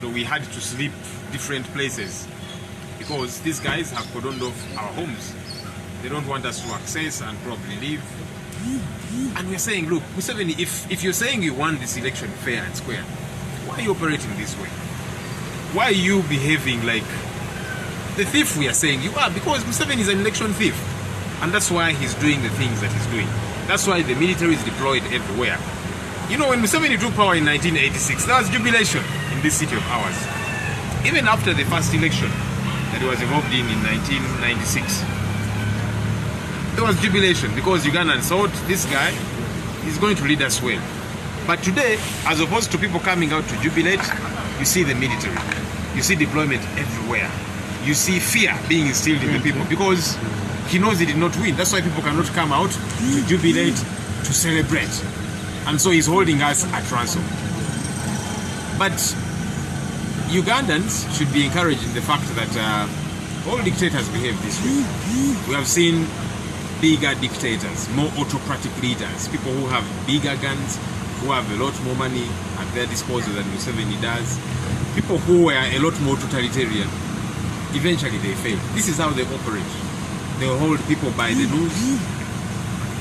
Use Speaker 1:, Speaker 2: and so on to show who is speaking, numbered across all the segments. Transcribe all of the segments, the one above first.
Speaker 1: We had to sleep different places because these guys have cordoned off our homes. They don't want us to access and probably leave. And we're saying, look, Museveni, if you're saying you want this election fair and square, why are you operating this way? Why are you behaving like the thief we are saying you are? Because Museveni is an election thief. And that's why he's doing the things that he's doing. That's why the military is deployed everywhere. You know, when Museveni took power in 1986, there was jubilation in this city of ours. Even after the first election that he was involved in 1996, there was jubilation because Ugandans thought this guy is going to lead us well. But today, as opposed to people coming out to jubilate, you see the military. You see deployment everywhere. You see fear being instilled in the people because he knows he did not win. That's why people cannot come out to jubilate, to celebrate. And so he's holding us at ransom. But Ugandans should be encouraged in the fact that all dictators behave this way. We have seen bigger dictators, more autocratic leaders, people who have bigger guns, who have a lot more money at their disposal than Museveni does, people who were a lot more totalitarian. Eventually they fail. This is how they operate. They hold people by the nose,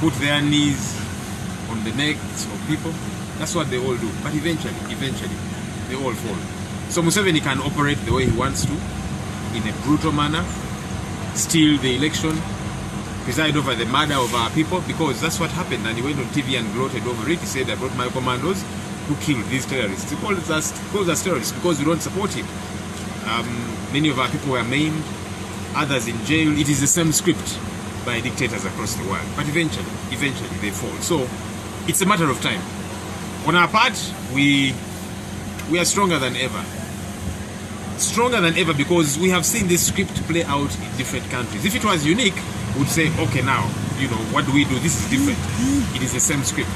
Speaker 1: put their knees on the necks of people. That's what they all do. But eventually, they all fall. So Museveni can operate the way he wants to, in a brutal manner, steal the election, preside over the murder of our people, because that's what happened. And he went on TV and gloated over it. He said, I brought my commandos who killed these terrorists. He calls us terrorists because we don't support him. Many of our people were maimed, others in jail. It is the same script by dictators across the world. But eventually they fall. So it's a matter of time. On our part, we are stronger than ever. Stronger than ever because we have seen this script play out in different countries. If it was unique, we would say, okay, now, what do we do? This is different. It is the same script.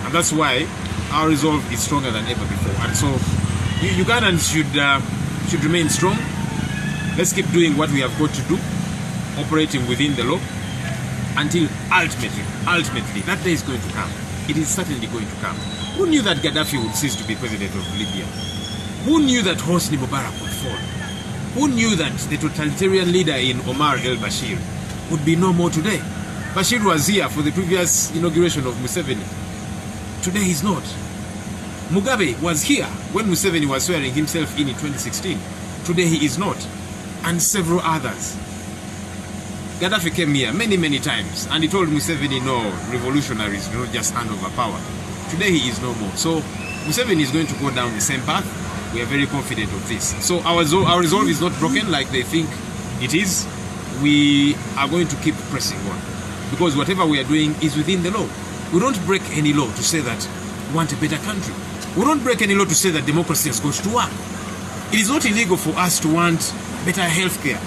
Speaker 1: And that's why our resolve is stronger than ever before. And so Ugandans should remain strong. Let's keep doing what we have got to do, operating within the law, until ultimately, that day is going to come. It is certainly going to come. Who knew that Gaddafi would cease to be president of Libya? Who knew that Hosni Mubarak would fall? Who knew that the totalitarian leader in Omar el-Bashir would be no more today? Bashir was here for the previous inauguration of Museveni. Today he's not. Mugabe was here when Museveni was swearing himself in 2016. Today he is not. And several others. Gaddafi came here many times and he told Museveni, no, revolutionaries do not just hand over power. Today he is no more. So Museveni is going to go down the same path. We are very confident of this. So our resolve is not broken like they think it is. We are going to keep pressing on. Because whatever we are doing is within the law. We don't break any law to say that we want a better country. We don't break any law to say that democracy has got to work. It is not illegal for us to want better healthcare,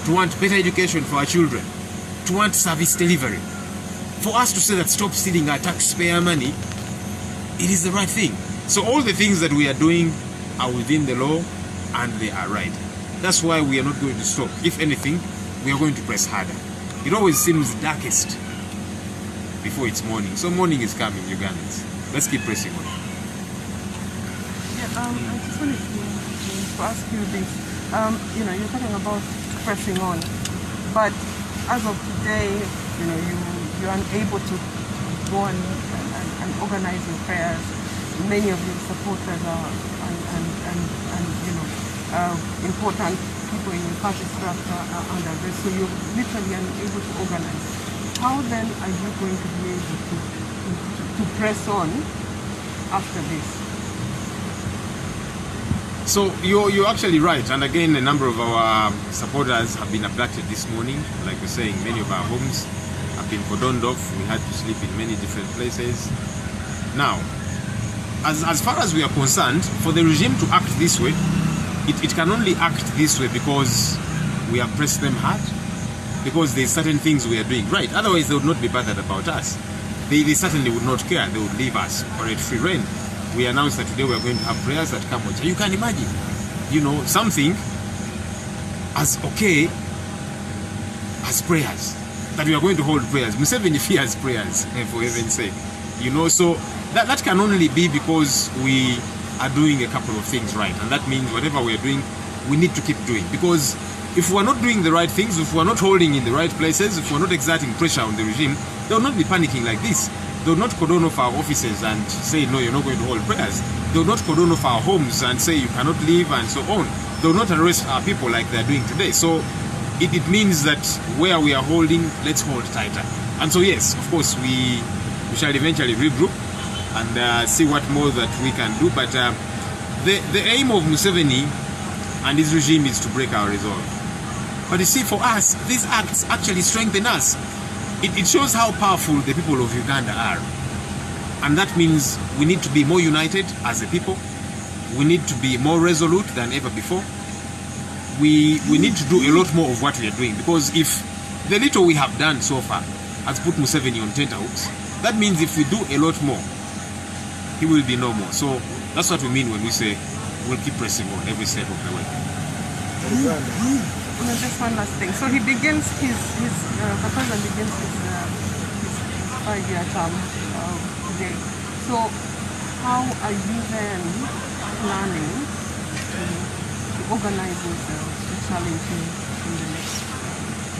Speaker 1: to want better education for our children, to want service delivery. For us to say that stop stealing our taxpayer money, it is the right thing. So all the things that we are doing are within the law and they are right. That's why we are not going to stop. If anything, we are going to press harder. It always seems darkest before it's morning. So morning is coming, Ugandans. Let's keep pressing on.
Speaker 2: Yeah, I just wanted to ask you this. You're talking about pressing on, but as of today, you're unable to go and organize your prayers. Many of your supporters are important people in your party structure are under this, so you're literally unable to organize. How then are you going to be able to press on after this?
Speaker 1: So you're actually right, and again a number of our supporters have been abducted this morning. Like we're saying, many of our homes have been cordoned off. We had to sleep in many different places. Now, as far as we are concerned, for the regime to act this way, it can only act this way because we have pressed them hard, because there's certain things we are doing right. Otherwise they would not be bothered about us. They certainly would not care. They would leave us for a free reign. We announced that today we are going to have prayers at Kamboja. You can imagine, something as okay as prayers, that we are going to hold prayers. Museveni fears prayers, for heaven's sake. So that can only be because we are doing a couple of things right, and that means whatever we are doing, we need to keep doing. Because if we're not doing the right things, if we're not holding in the right places, if we're not exerting pressure on the regime, they will not be panicking like this. They will not cordon off our offices and say, no, you're not going to hold prayers. They will not cordon off our homes and say you cannot leave and so on. They will not arrest our people like they're doing today. So it means that where we are holding, let's hold tighter. And so yes, of course, we shall eventually regroup and see what more that we can do. But the aim of Museveni and his regime is to break our resolve. But you see, for us, these acts actually strengthen us. It shows how powerful the people of Uganda are. And that means we need to be more united as a people. We need to be more resolute than ever before. We need to do a lot more of what we are doing, because if the little we have done so far has put Museveni on tenterhooks, that means if we do a lot more, he will be no more. So that's what we mean when we say we'll keep pressing on every step of the way.
Speaker 2: Just one last thing. So he begins the president begins his 5-year term today. So how are you then planning to organize yourselves to challenge him in the next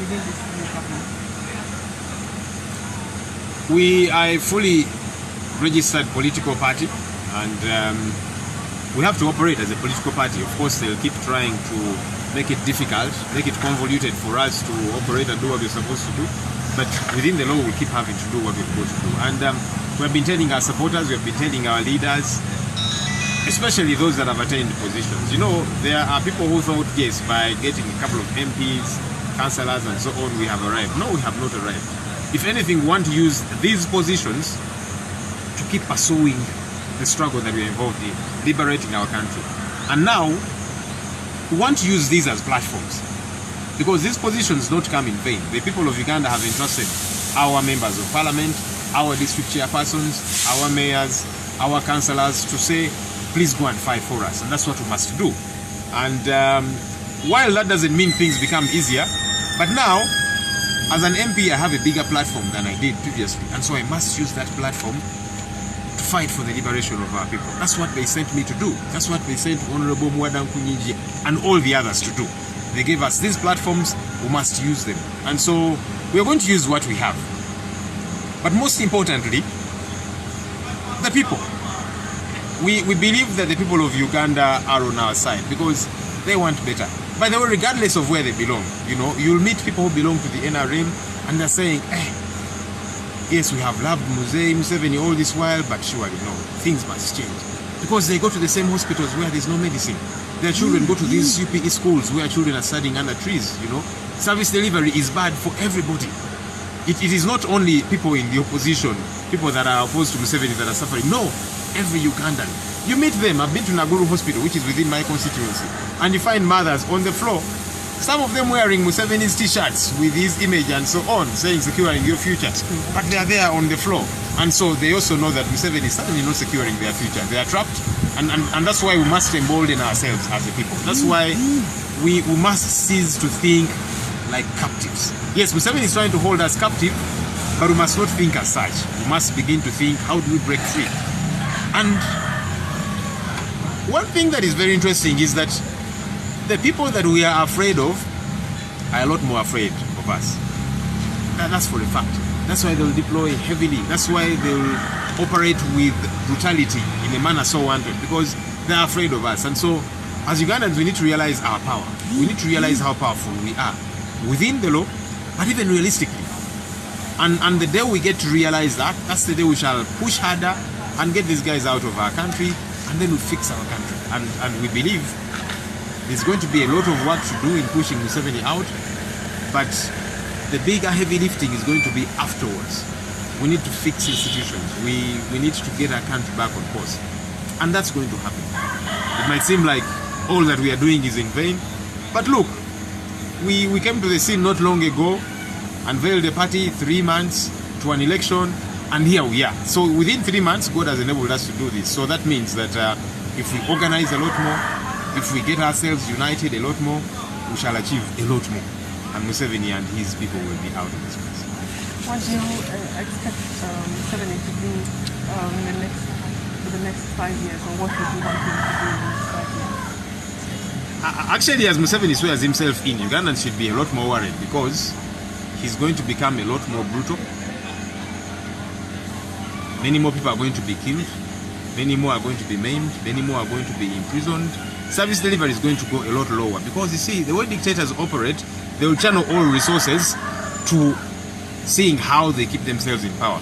Speaker 2: within this new government?
Speaker 1: We are a fully registered political party, and we have to operate as a political party. Of course, they'll keep trying to make it difficult, make it convoluted for us to operate and do what we're supposed to do. But within the law, we'll keep having to do what we're supposed to do. And we have been telling our supporters, we have been telling our leaders, especially those that have attained positions. You know, there are people who thought, yes, by getting a couple of MPs, councillors and so on, we have arrived. No, we have not arrived. If anything, we want to use these positions to keep pursuing the struggle that we're involved in, liberating our country. And now, we want to use these as platforms, because these positions don't come in vain. The people of Uganda have entrusted our members of parliament, our district chairpersons, our mayors, our councillors to say, please go and fight for us. And that's what we must do. And while that doesn't mean things become easier, but now, as an MP, I have a bigger platform than I did previously. And so I must use that platform to fight for the liberation of our people. That's what they sent me to do. That's what they sent Honorable Mwadan Kunyiji and all the others to do. They gave us these platforms, we must use them. And so we are going to use what we have. But most importantly, the people. We believe that the people of Uganda are on our side because they want better. By the way, regardless of where they belong, you know, you'll meet people who belong to the NRM and they're saying, yes, we have loved Museveni all this while, but surely no, things must change. Because they go to the same hospitals where there's no medicine. Their children go to these UPE schools where children are studying under trees, you know. Service delivery is bad for everybody. It is not only people in the opposition, people that are opposed to Museveni that are suffering. No, every Ugandan. You meet them. I've been to Naguru Hospital, which is within my constituency, and you find mothers on the floor, some of them wearing Museveni's t-shirts with his image and so on, saying securing your future, but they are there on the floor. And so they also know that Museveni is certainly not securing their future. They are trapped, and that's why we must embolden ourselves as a people. That's why we must cease to think like captives. Yes, Museveni is trying to hold us captive, but we must not think as such. We must begin to think, how do we break free? And one thing that is very interesting is that the people that we are afraid of are a lot more afraid of us. That's for a fact. That's why they'll deploy heavily. That's why they'll operate with brutality in a manner so wanted, because they're afraid of us. And so, as Ugandans, we need to realize our power. We need to realize how powerful we are within the law, but even realistically. And the day we get to realize that, that's the day we shall push harder and get these guys out of our country, and then we'll fix our country. And we believe there's going to be a lot of work to do in pushing Museveni out, but the bigger heavy lifting is going to be afterwards. We need to fix institutions. We need to get our country back on course. And that's going to happen. It might seem like all that we are doing is in vain, but look, we came to the scene not long ago, unveiled a party, 3 months to an election, and here we are. So within 3 months, God has enabled us to do this. So that means that if we organize a lot more, if we get ourselves united a lot more, we shall achieve a lot more. And Museveni and his people will be out of this place.
Speaker 2: What do you expect Museveni to do in the for the next 5 years, or what would you want him to do in the next 5 years?
Speaker 1: Actually, as Museveni swears himself in, Ugandans should be a lot more worried because he's going to become a lot more brutal. Many more people are going to be killed. Many more are going to be maimed. Many more are going to be imprisoned. Service delivery is going to go a lot lower because you see, the way dictators operate, they will channel all resources to seeing how they keep themselves in power.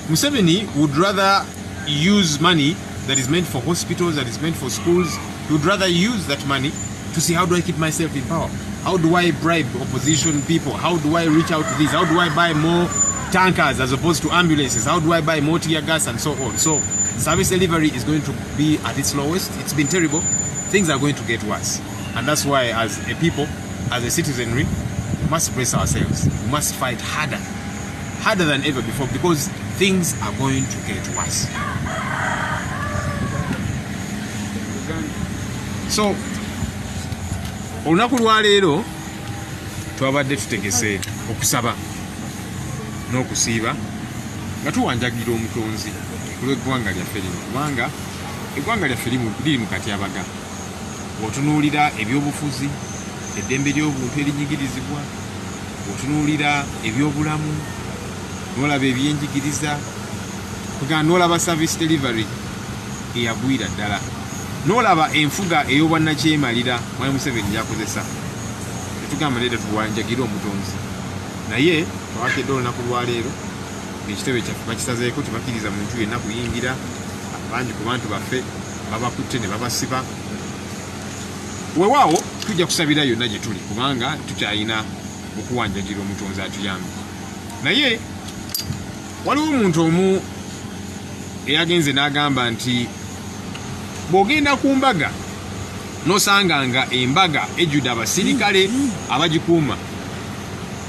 Speaker 1: Museveni would rather use money that is meant for hospitals, that is meant for schools. He would rather use that money to see, how do I keep myself in power? How do I bribe opposition people? How do I reach out to this? How do I buy more tankers as opposed to ambulances? How do I buy more tear gas and so on? So service delivery is going to be at its lowest. It's been terrible. Things are going to get worse. And that's why, as a people, as a citizenry, we must brace ourselves. We must fight harder than ever before, because things are going to get worse. So olunaku lwa leero twabadde tutegese okusaba n'okusiiba nga tuwanjagira omutonzi olw'eggwanga lyaffe lino, kubanga eggwanga lyaffe liri mu katyabaga. Bw'otunuulira ebyobufuzi, eddembe ly'obuntu erinyigirizibwa, bw'otunuulira ebyobulamu, n'olaba ebyenjigiriza, n'olaba service delivery eyagwira ddala, n'olaba enfuga ey'obwannakyemalira Mwami Museveni yakozesa, tetugamba leero tuwanjagira omutonzi. Naye twakedde olunaku lwa leero ng'ekitebe kyaffe bakisazeeko tebakkiriza muntu yenna kuyingira. Abangi ku bantu baffe babakutte ne babasiba. Weewaawo tujja kusabira yonna gye tuli, kubanga tukyalina okuwanjagira omutonzi atuyambe. Naye waliwo omuntu omu eyagenze n'agamba nti bw'ogenda ku mbaga n'osanganga embaga ejjudde abasirikale abagikuuma,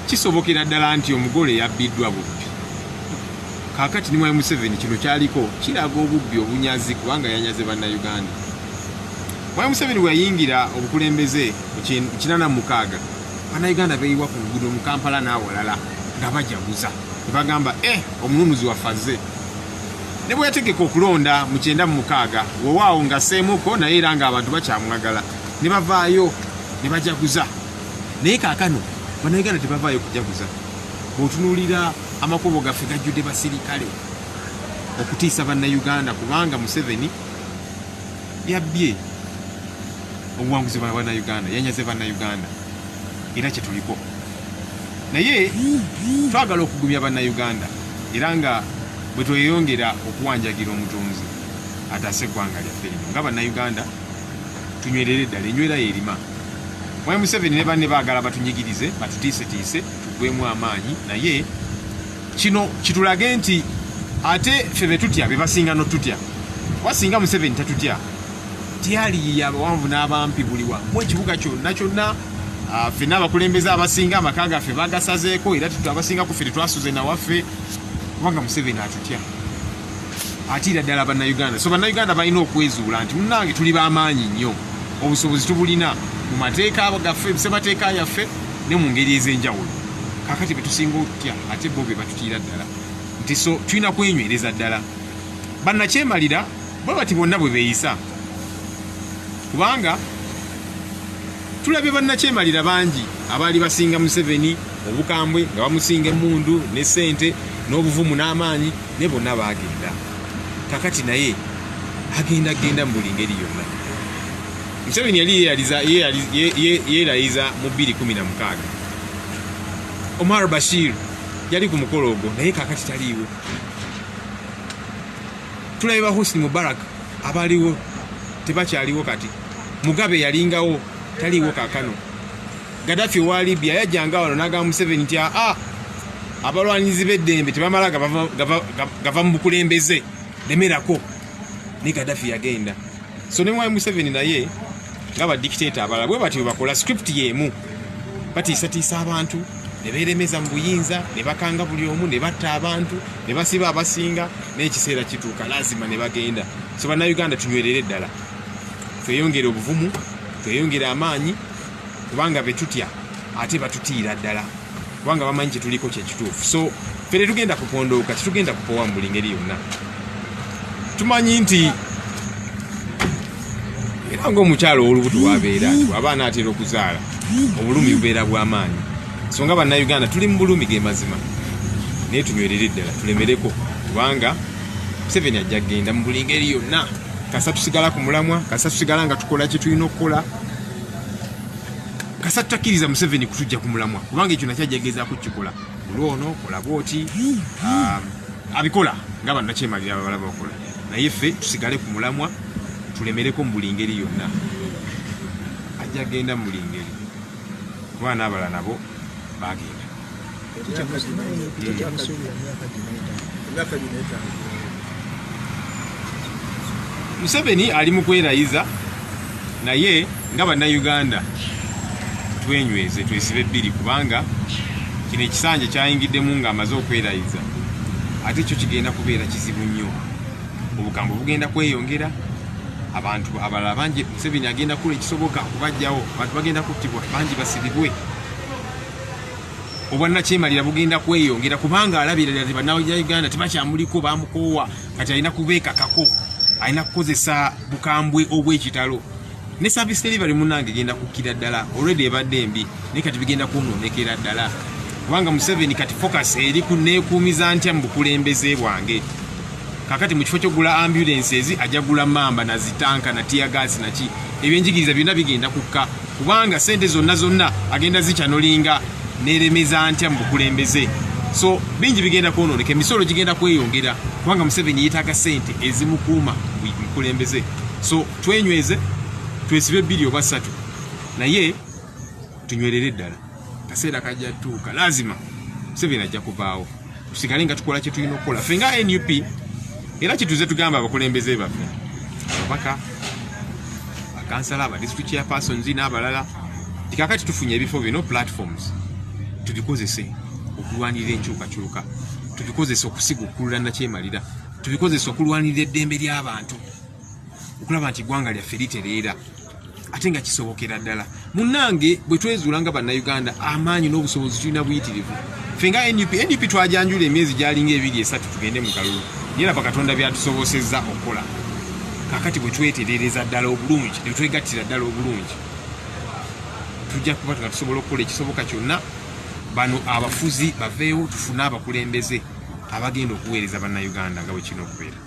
Speaker 1: kisobokera ddala nti omugole yabbiddwa bubbi. Kaakati ni Mwami Museveni kino kyaliko kiraga obubbi, obunyazi, kubanga yanyaze bannayuganda. Mwami Museveni bwe yayingira obukulembeze mu 86, bannayuganda beeyiwa ku nguudo mu Kampala n'awalala nga bajaguza, ne bagamba omununuzi waffe azze. Ne bwe yategeka okulonda mu 96, weewaawo nga seemuko naye era ng'abantu bakyamwagala, ne bavaayo ne bajaguza. Naye kaakano bannayuganda tebavaayo kujaguza. Bw'otunuulira amakubo gaffe gajjudde basirikale okutiisa bannayuganda, kubanga Museveni yabbye obuwanguzi bwa bannayuganda, yanyaze bannayuganda, era kye tuliko. Naye twagala okugumya bannayuganda, era nga bwe tweyongera okuwanjagira omutonzi ataase eggwanga lyaffe lino nga bannayuganda, tunywerere ddala, enywera yerima. Mwami Museveni ne banne baagala batunyigirize, batutiisetiise, tuggwemu amaanyi, naye kino kitulage nti ate ffe be tutya be basinga n'otutya. Wasinga Museveni tatutya, tyaliyiye abawanvu n'abampi buli wamu, ekibuga kyonna kyonna. Ffe n'abakulembeze abasinga amaka gaffe bagasazeeko, era abasinga ku ffe tetwasuze nawaffe, kubanga Museveni atutya, atiira ddala bannayuganda. So bannayuganda balina okwezuula nti munnange tuli b'amaanyi nnyo, obusobozi tubulina mu mateeka gaffe, ssemateeka yaffe ne mu ngeri ez'enjawulo. Kaakati be tusinga otutya ate bo be batutiira ddala, nti so tulina kwenywereza ddala. Bannakyemalira bwe bati bonna bwe beeyisa, kubanga tulabye bannakyemalira bangi abaali basinga Museveni obukambwe, nga bamusinga emmundu ne ssente n'obuvumu n'amaanyi, ne bonna baagenda. Kakati naye agenda mu buli ngeri yonna. Museveni yali yeerayiza mu 2016. Omar Bashir yali ku mukolo ogwo, naye kakati taliiwo. Tulabye ba Hosni Mubarak abaaliwo tebakyaliwo kati. Mugabe yalingawo, taliiwo kaakano. Gaddafi wa Libya yajjanga wano n'agamba Museveni nti abalwanirizi b'eddembe tebamala gava mu bukulembeze, lemerako. Ne Gaddafi yagenda. So ne Mwami Museveni naye nga badikiteeta abalala bwe batyo bakola script y'emu, batiisatiisa abantu, ne beeremeza mu buyinza, ne bakanga buli omu, ne batta abantu, ne basiba abasinga, n'ekiseera kituuka lazima ne bagenda. So bannayuganda tunywerere ddala, tweyongere obuvumu, tweyongere amaanyi, kubanga be tutya ate batutiira ddala, kubanga bamanyi kye tuliko kye kituufu. So ffe tetugenda kupondooka, tetugenda kupowa mu buli ngeri yonna. tumanyi nti era ng'omukyalo olubuto wabeera nti abaana atera okuzaala obulumi bubeera bw'amaanyi so nga bannayuganda tuli mu bulumi ge mazima naye tunywerere ddala tulemereko kubanga Museveni ajja kgenda mu buli ngeri yonna kasa tusigala ku mulamwa kasa tusigala nga tukola kye tulina okukola kasa tutakkiriza Museveni kutujja ku mulamwa kubanga ekyo nakyo ajja gezaako kukikola olwono kola bwoti abikola nga bannakyemalira ababala bakola naye ffe tusigale ku mulamwa tulemereko mu buli ngeri yonna ajja genda mu buli ngeri kuba n'abala nabo bagenda Museveni ali mu kwerayiza naye nga bannayuganda twenyweze twesibe bbiri kubanga kino ekisanja kyayingiddemu ng'amaze okwerayiza ate ekyo kigenda kubeera kizibu nnyo obukambwe bugenda kweyongera abantu abalala bangi Museveni agenda kukola ekisoboka okubajjawo abantu bagenda kuttibwa bangi basibibwe obwannakyemalira bugenda kweyongera kubanga alabira ddala bannayuganda tebakyamuliko bamukoowa kati alina kubeekakako alina kukozesa bukambwe obw'ekitalo ne service delivery munnange egenda kukkira ddala already ebadde embi naye kati bigenda kwonoonekera ddala kubanga Museveni kati focus eri kuneekuumiza ntya mu bukulembeze bwange kakati mu kifo ky'ogula ambulances ajja gula mamba na zitanka na tear gas na ki ebyenjigiriza byonna bigenda kukka kubanga sente zonna agenda zikyanolinga neremeza ntya mu bukulembeze so bingi bigenda kwonooneka emisolo gigenda kweyongera kubanga Museveni yeetaaga sente ezimukuuma mu bukulembeze so twenyweze twesibe bbiri oba ssatu naye tunywerere ddala kaseera kajja tuuka lazima Museveni ajja kuvaawo tusigale nga tukola kye tulina okukola ffe nga NUP era kituze tugamba abakulembeze baffe ababaka bakansala aba district chairpersons n'abalala tikakati tufunye ebifo bino platforms tubikozese okulwanirira enkyukakyuka tubikozese okusiga okukulula nakyemalira tubikozese okulwanirira eddembe ly'abantu okulaba nti eggwanga lyaffe litereera ate nga kisobokera ddala munnange bwe twezuula nga bannayuganda amaanyi n'obusobozi tulina buyitirivu ffe nga NUP twajanjula emyezi gyalinga 2-3 tugende mu kalulu naye laba Katonda byatusobosezza okukola kakati bwe twetereereza ddala obulungi ne twegattira ddala obulungi tujja kuba nga tusobola okukola ekisoboka kyonna bano abafuzi baveewo tufune abakulembeze abagenda okuweereza bannayuganda nga bwe kino okubeera